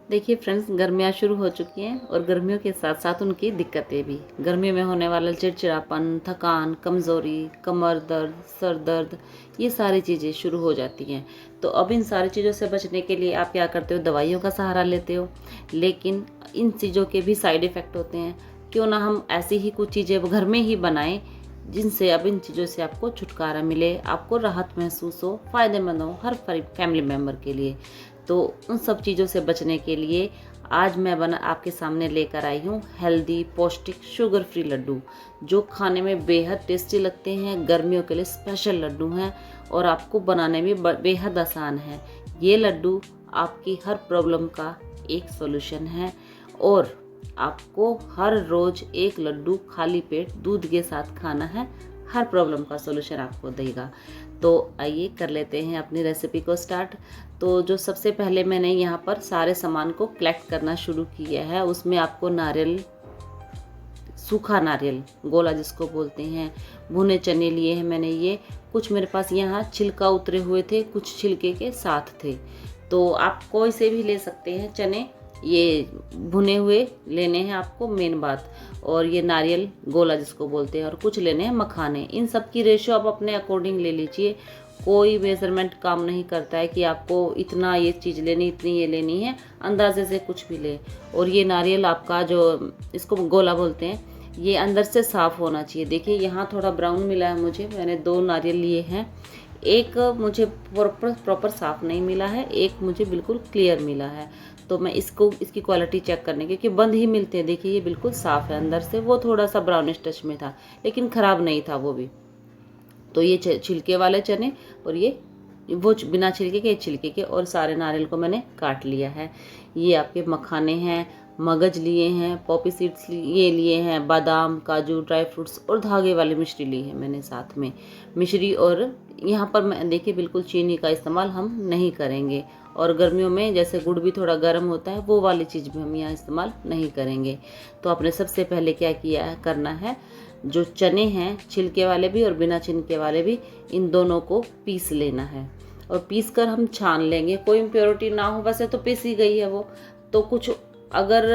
देखिए फ्रेंड्स, गर्मियाँ शुरू हो चुकी हैं और गर्मियों के साथ साथ उनकी दिक्कतें भी। गर्मियों में होने वाला चिड़चिड़ापन, थकान, कमज़ोरी, कमर दर्द, सर दर्द, ये सारी चीज़ें शुरू हो जाती हैं। तो अब इन सारी चीज़ों से बचने के लिए आप क्या करते हो? दवाइयों का सहारा लेते हो। लेकिन इन चीज़ों के भी साइड इफ़ेक्ट होते हैं। क्यों ना हम ऐसी ही कुछ चीज़ें घर में ही बनाएं जिनसे अब इन चीज़ों से आपको छुटकारा मिले, आपको राहत महसूस हो, फ़ायदेमंद हो हर फैमिली मेम्बर के लिए। तो उन सब चीज़ों से बचने के लिए आज मैं आपके सामने लेकर आई हूँ हेल्दी, पौष्टिक, शुगर फ्री लड्डू, जो खाने में बेहद टेस्टी लगते हैं। गर्मियों के लिए स्पेशल लड्डू हैं और आपको बनाने में बेहद आसान है। ये लड्डू आपकी हर प्रॉब्लम का एक सॉल्यूशन है और आपको हर रोज़ एक लड्डू खाली पेट दूध के साथ खाना है। हर प्रॉब्लम का सॉल्यूशन आपको देगा। तो आइए कर लेते हैं अपनी रेसिपी को स्टार्ट। तो जो सबसे पहले मैंने यहाँ पर सारे सामान को कलेक्ट करना शुरू किया है, उसमें आपको नारियल, सूखा नारियल गोला जिसको बोलते हैं, भुने चने लिए हैं मैंने। ये कुछ मेरे पास यहाँ छिलका उतरे हुए थे, कुछ छिलके के साथ थे। तो आप कोई से भी ले सकते हैं चने, ये भुने हुए लेने हैं आपको, मेन बात। और ये नारियल गोला जिसको बोलते हैं, और कुछ लेने हैं मखाने। इन सब की रेशियो आप अपने अकॉर्डिंग ले लीजिए। कोई मेजरमेंट काम नहीं करता है कि आपको इतना ये चीज़ लेनी, इतनी ये लेनी है। अंदाजे से कुछ भी ले। और ये नारियल आपका जो इसको गोला बोलते हैं, ये अंदर से साफ़ होना चाहिए। देखिए यहाँ थोड़ा ब्राउन मिला है मुझे, मैंने 2 नारियल लिए हैं। एक मुझे प्रॉपर साफ़ नहीं मिला है, एक मुझे बिल्कुल क्लियर मिला है। तो मैं इसकी क्वालिटी चेक करने, क्योंकि बंद ही मिलते हैं। देखिए ये बिल्कुल साफ़ है अंदर से, वो थोड़ा सा ब्राउनिश टच में था लेकिन ख़राब नहीं था वो भी। तो ये छिलके वाले चने और ये वो बिना छिलके के, छिलके के, और सारे नारियल को मैंने काट लिया है। ये आपके मखाने हैं, मगज लिए हैं, पॉपी सीड्स ये लिए हैं, बादाम, काजू, ड्राई फ्रूट्स, और धागे वाली मिश्री ली है मैंने साथ में मिश्री। और यहाँ पर मैं देखिए बिल्कुल चीनी का इस्तेमाल हम नहीं करेंगे। और गर्मियों में जैसे गुड़ भी थोड़ा गर्म होता है, वो वाली चीज़ भी हम यहाँ इस्तेमाल नहीं करेंगे। तो आपने सबसे पहले क्या करना है, जो चने हैं छिलके वाले भी और बिना छिलके वाले भी, इन दोनों को पीस लेना है। और पीस कर हम छान लेंगे। कोई इम्प्योरिटी ना हो, वैसे तो पीसी गई है वो। तो कुछ अगर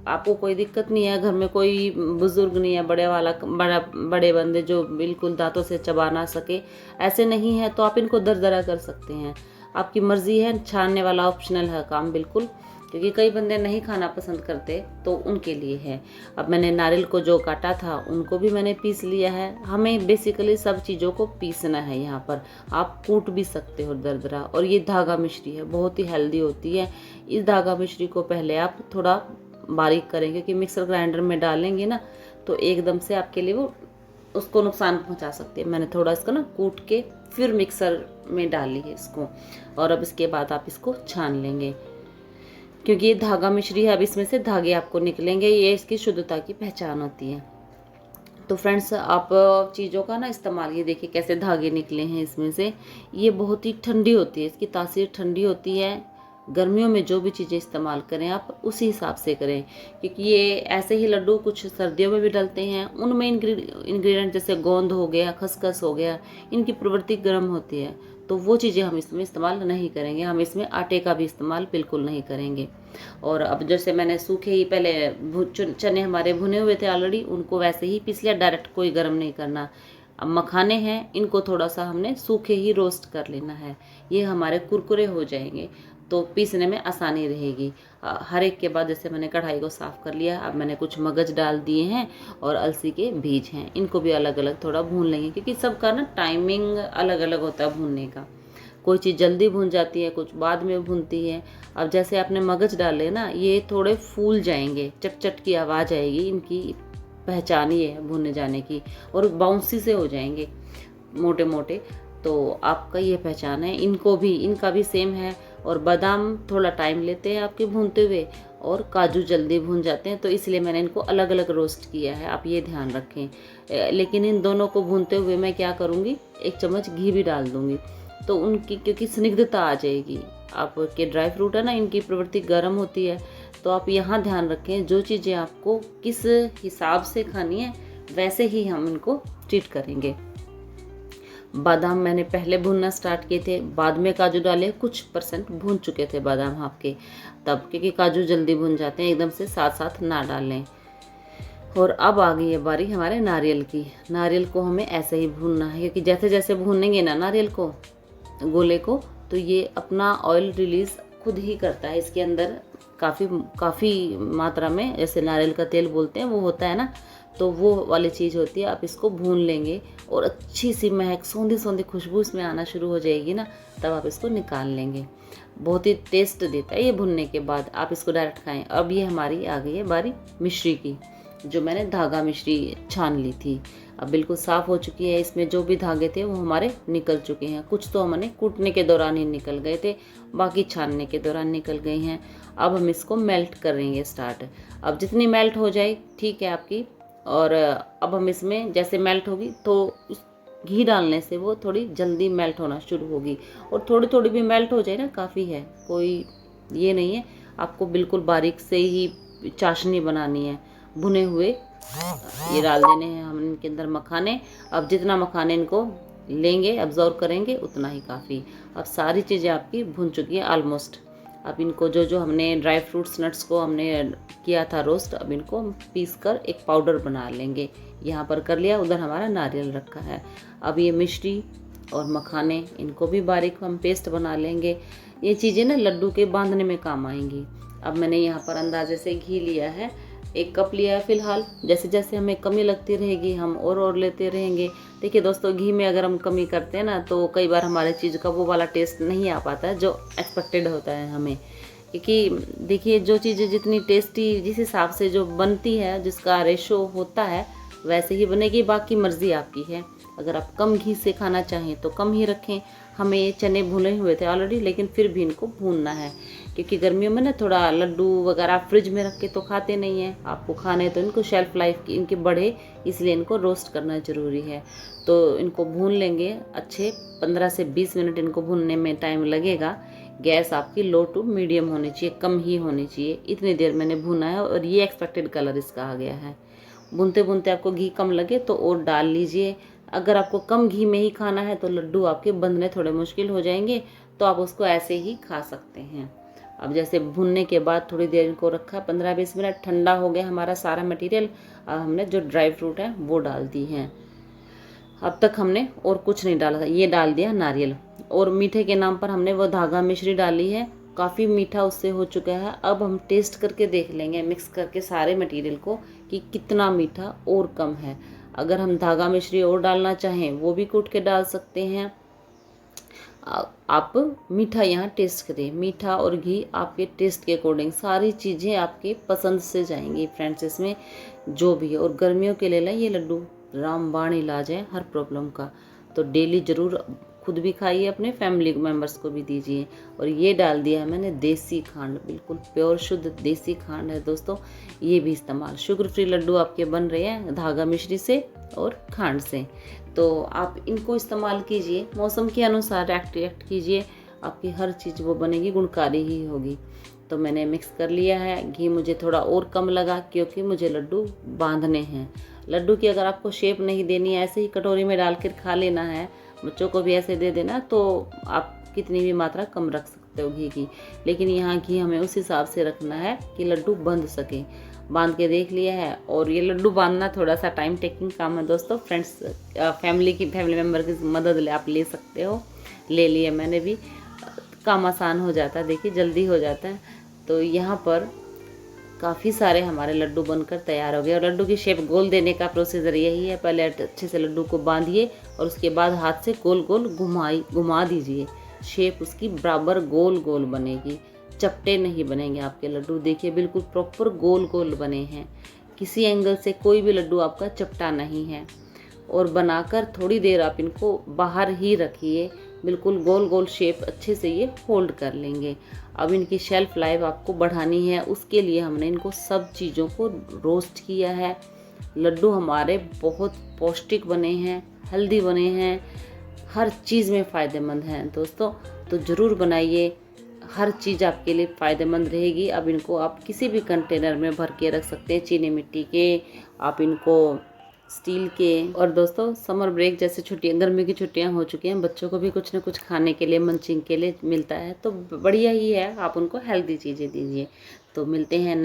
आपको कोई दिक्कत नहीं है, घर में कोई बुजुर्ग नहीं है, बड़े बंदे जो बिल्कुल दांतों से चबा ना सके, ऐसे नहीं है, तो आप इनको दरदरा कर सकते हैं। आपकी मर्जी है, छानने वाला ऑप्शनल है काम बिल्कुल, क्योंकि कई बंदे नहीं खाना पसंद करते, तो उनके लिए है। अब मैंने नारियल को जो काटा था उनको भी मैंने पीस लिया है। हमें बेसिकली सब चीज़ों को पीसना है यहाँ पर। आप कूट भी सकते हो दरदरा। और ये धागा मिश्री है, बहुत ही हेल्दी होती है। इस धागा मिश्री को पहले आप थोड़ा बारीक करेंगे, क्योंकि मिक्सर ग्राइंडर में डालेंगे ना तो एकदम से आपके लिए वो उसको नुकसान पहुंचा सकती है। मैंने थोड़ा इसको ना कूट के फिर मिक्सर में डाल ली है इसको। और अब इसके बाद आप इसको छान लेंगे, क्योंकि ये धागा मिश्री है। अब इसमें से धागे आपको निकलेंगे, ये इसकी शुद्धता की पहचान होती है। तो फ्रेंड्स, आप चीज़ों का ना इस्तेमाल, ये देखिए कैसे धागे निकले हैं इसमें से। ये बहुत ही ठंडी होती है, इसकी तासीर ठंडी होती है। गर्मियों में जो भी चीज़ें इस्तेमाल करें आप उसी हिसाब से करें, क्योंकि ये ऐसे ही लड्डू कुछ सर्दियों में भी डलते हैं। उनमें इंग्रेडिएंट जैसे गोंद हो गया, खसखस हो गया, इनकी प्रवृत्ति गर्म होती है, तो वो चीज़ें हम इसमें इस्तेमाल नहीं करेंगे। हम इसमें आटे का भी इस्तेमाल बिल्कुल नहीं करेंगे। और अब जैसे मैंने सूखे ही पहले चने हमारे भुने हुए थे ऑलरेडी, उनको वैसे ही पीस लिया, डायरेक्ट कोई गर्म नहीं करना। अब मखाने हैं, इनको थोड़ा सा हमने सूखे ही रोस्ट कर लेना है। ये हमारे कुरकुरे हो जाएंगे, तो पीसने में आसानी रहेगी। हर एक के बाद जैसे मैंने कढ़ाई को साफ़ कर लिया। अब मैंने कुछ मगज डाल दिए हैं और अलसी के बीज हैं, इनको भी अलग अलग थोड़ा भून लेंगे, क्योंकि सबका ना टाइमिंग अलग अलग होता है भूनने का। कोई चीज़ जल्दी भून जाती है, कुछ बाद में भूनती है। अब जैसे आपने मगज डाले ना, ये थोड़े फूल जाएंगे, चट चट की आवाज़ आएगी, इनकी पहचान ये है भूनने जाने की। और बाउंसी से हो जाएंगे मोटे मोटे, तो आपका ये पहचान है। इनका भी सेम है। और बादाम थोड़ा टाइम लेते हैं आपके भूनते हुए, और काजू जल्दी भून जाते हैं, तो इसलिए मैंने इनको अलग अलग रोस्ट किया है, आप ये ध्यान रखें। लेकिन इन दोनों को भूनते हुए मैं क्या करूँगी, 1 चम्मच घी भी डाल दूँगी, तो उनकी क्योंकि स्निग्धता आ जाएगी। आपके ड्राई फ्रूट है ना, इनकी प्रवृत्ति गर्म होती है, तो आप यहाँ ध्यान रखें, जो चीज़ें आपको किस हिसाब से खानी है वैसे ही हम इनको ट्रीट करेंगे। बादाम मैंने पहले भूनना स्टार्ट किए थे, बाद में काजू डाले, कुछ परसेंट भून चुके थे बादाम आपके तब, क्योंकि काजू जल्दी भून जाते हैं, एकदम से साथ साथ ना डालें। और अब आ गई है बारी हमारे नारियल की। नारियल को हमें ऐसे ही भूनना है, क्योंकि जैसे जैसे भूनेंगे ना नारियल को, गोले को, तो ये अपना ऑयल रिलीज़ खुद ही करता है। इसके अंदर काफ़ी मात्रा में, जैसे नारियल का तेल बोलते हैं वो होता है ना, तो वो वाली चीज़ होती है। आप इसको भून लेंगे और अच्छी सी महक, सौंधी सौंधी खुशबू इसमें आना शुरू हो जाएगी ना, तब आप इसको निकाल लेंगे। बहुत ही टेस्ट देता है ये भुनने के बाद, आप इसको डायरेक्ट खाएं। अब ये हमारी आ गई है बारी मिश्री की, जो मैंने धागा मिश्री छान ली थी। अब बिल्कुल साफ़ हो चुकी है, इसमें जो भी धागे थे वो हमारे निकल चुके हैं। कुछ तो हमने कूटने के दौरान ही निकल गए थे, बाकी छानने के दौरान निकल गए हैं। अब हम इसको मेल्ट करेंगे स्टार्ट। अब जितनी मेल्ट हो जाए ठीक है आपकी। और अब हम इसमें जैसे मेल्ट होगी तो उस घी डालने से वो थोड़ी जल्दी मेल्ट होना शुरू होगी। और थोड़ी थोड़ी भी मेल्ट हो जाए ना काफ़ी है, कोई ये नहीं है आपको बिल्कुल बारीक से ही चाशनी बनानी है। भुने हुए ये डाल देने हैं हम इनके अंदर मखाने। अब जितना मखाने इनको लेंगे, अब्जॉर्व करेंगे, उतना ही काफ़ी। अब सारी चीज़ें आपकी भुन चुकी हैं ऑलमोस्ट। अब इनको जो जो हमने ड्राई फ्रूट्स नट्स को हमने किया था रोस्ट, अब इनको पीस कर एक पाउडर बना लेंगे। यहाँ पर कर लिया, उधर हमारा नारियल रखा है। अब ये मिश्री और मखाने, इनको भी बारीक हम पेस्ट बना लेंगे। ये चीज़ें ना लड्डू के बांधने में काम आएंगी। अब मैंने यहाँ पर अंदाजे से घी लिया है, 1 कप लिया है फ़िलहाल। जैसे जैसे हमें कमी लगती रहेगी हम और लेते रहेंगे। देखिए दोस्तों, घी में अगर हम कमी करते हैं ना, तो कई बार हमारे चीज़ का वो वाला टेस्ट नहीं आ पाता है जो एक्सपेक्टेड होता है हमें। क्योंकि देखिए, जो चीज़ें जितनी टेस्टी, जिस हिसाब से जो बनती है, जिसका रेशो होता है, वैसे ही बनेगी। बाकी मर्ज़ी आपकी है, अगर आप कम घी से खाना चाहें तो कम ही रखें। हमें ये चने भुने हुए थे ऑलरेडी, लेकिन फिर भी इनको भूनना है, क्योंकि गर्मियों में ना थोड़ा लड्डू वगैरह आप फ्रिज में रख के तो खाते नहीं हैं। आपको खाने तो इनको शेल्फ लाइफ की इनकी बढ़े, इसलिए इनको रोस्ट करना ज़रूरी है। तो इनको भून लेंगे अच्छे 15 से 20 मिनट इनको भूनने में टाइम लगेगा। गैस आपकी लो टू मीडियम होनी चाहिए, कम ही होनी चाहिए। इतनी देर मैंने भुना है और ये एक्सपेक्टेड कलर इसका आ गया है। भूनते भूनते आपको घी कम लगे तो और डाल लीजिए। अगर आपको कम घी में ही खाना है तो लड्डू आपके बंधने थोड़े मुश्किल हो जाएंगे, तो आप उसको ऐसे ही खा सकते हैं। अब जैसे भुनने के बाद थोड़ी देर इनको रखा, 15-20 मिनट, ठंडा हो गया हमारा सारा मटेरियल। अब हमने जो ड्राई फ्रूट है वो डाल दी हैं। अब तक हमने और कुछ नहीं डाला था, ये डाल दिया नारियल। और मीठे के नाम पर हमने वो धागा मिश्री डाली है, काफ़ी मीठा उससे हो चुका है। अब हम टेस्ट करके देख लेंगे मिक्स करके सारे मटेरियल को कि कितना मीठा और कम है। अगर हम धागा मिश्री और डालना चाहें वो भी कूट के डाल सकते हैं। आप मीठा यहाँ टेस्ट करें, मीठा और घी आपके टेस्ट के अकॉर्डिंग, सारी चीज़ें आपके पसंद से जाएंगी फ्रेंड्स इसमें जो भी है। और गर्मियों के लिए ये लड्डू रामबाण इलाज है हर प्रॉब्लम का। तो डेली ज़रूर खुद भी खाइए, अपने फैमिली मेम्बर्स को भी दीजिए। और ये डाल दिया है मैंने देसी खांड, बिल्कुल प्योर शुद्ध देसी खांड है दोस्तों। ये भी इस्तेमाल, शुगर फ्री लड्डू आपके बन रहे हैं धागा मिश्री से और खांड से। तो आप इनको इस्तेमाल कीजिए, मौसम के अनुसार रिएक्ट कीजिए, आपकी हर चीज़ वो बनेगी, गुणकारी ही होगी। तो मैंने मिक्स कर लिया है। घी मुझे थोड़ा और कम लगा, क्योंकि मुझे लड्डू बांधने हैं। लड्डू की अगर आपको शेप नहीं देनी है, ऐसे ही कटोरी में डाल कर खा लेना है, बच्चों को भी ऐसे दे देना, तो आप कितनी भी मात्रा कम रख सकते हो घी की। लेकिन यहाँ घी हमें उस हिसाब से रखना है कि लड्डू बंध सके। बांध के देख लिया है। और ये लड्डू बांधना थोड़ा सा टाइम टेकिंग काम है दोस्तों। फ्रेंड्स, फैमिली मेम्बर की मदद आप ले सकते हो, ले लिया मैंने भी, काम आसान हो जाता है, देखिए जल्दी हो जाता है। तो यहाँ पर काफ़ी सारे हमारे लड्डू बनकर तैयार हो गए। और लड्डू की शेप गोल देने का प्रोसीजर यही है, पहले अच्छे से लड्डू को बांधिए और उसके बाद हाथ से गोल गोल घुमा दीजिए। शेप उसकी बराबर गोल गोल बनेगी, चपटे नहीं बनेंगे आपके लड्डू। देखिए बिल्कुल प्रॉपर गोल गोल बने हैं, किसी एंगल से कोई भी लड्डू आपका चपटा नहीं है। और बनाकर थोड़ी देर आप इनको बाहर ही रखिए, बिल्कुल गोल गोल शेप अच्छे से ये होल्ड कर लेंगे। अब इनकी शेल्फ लाइफ आपको बढ़ानी है, उसके लिए हमने इनको सब चीज़ों को रोस्ट किया है। लड्डू हमारे बहुत पौष्टिक बने हैं, हेल्दी बने हैं, हर चीज़ में फ़ायदेमंद हैं दोस्तों। तो ज़रूर बनाइए, हर चीज़ आपके लिए फ़ायदेमंद रहेगी। अब इनको आप किसी भी कंटेनर में भर के रख सकते हैं, चीनी मिट्टी के। आप इनको स्टील के। और दोस्तों समर ब्रेक जैसे छुट्टियां, गर्मी की छुट्टियां हो चुकी हैं, बच्चों को भी कुछ ना कुछ खाने के लिए, मंचिंग के लिए मिलता है, तो बढ़िया ही है, आप उनको हेल्दी चीज़ें दीजिए। तो मिलते हैं नई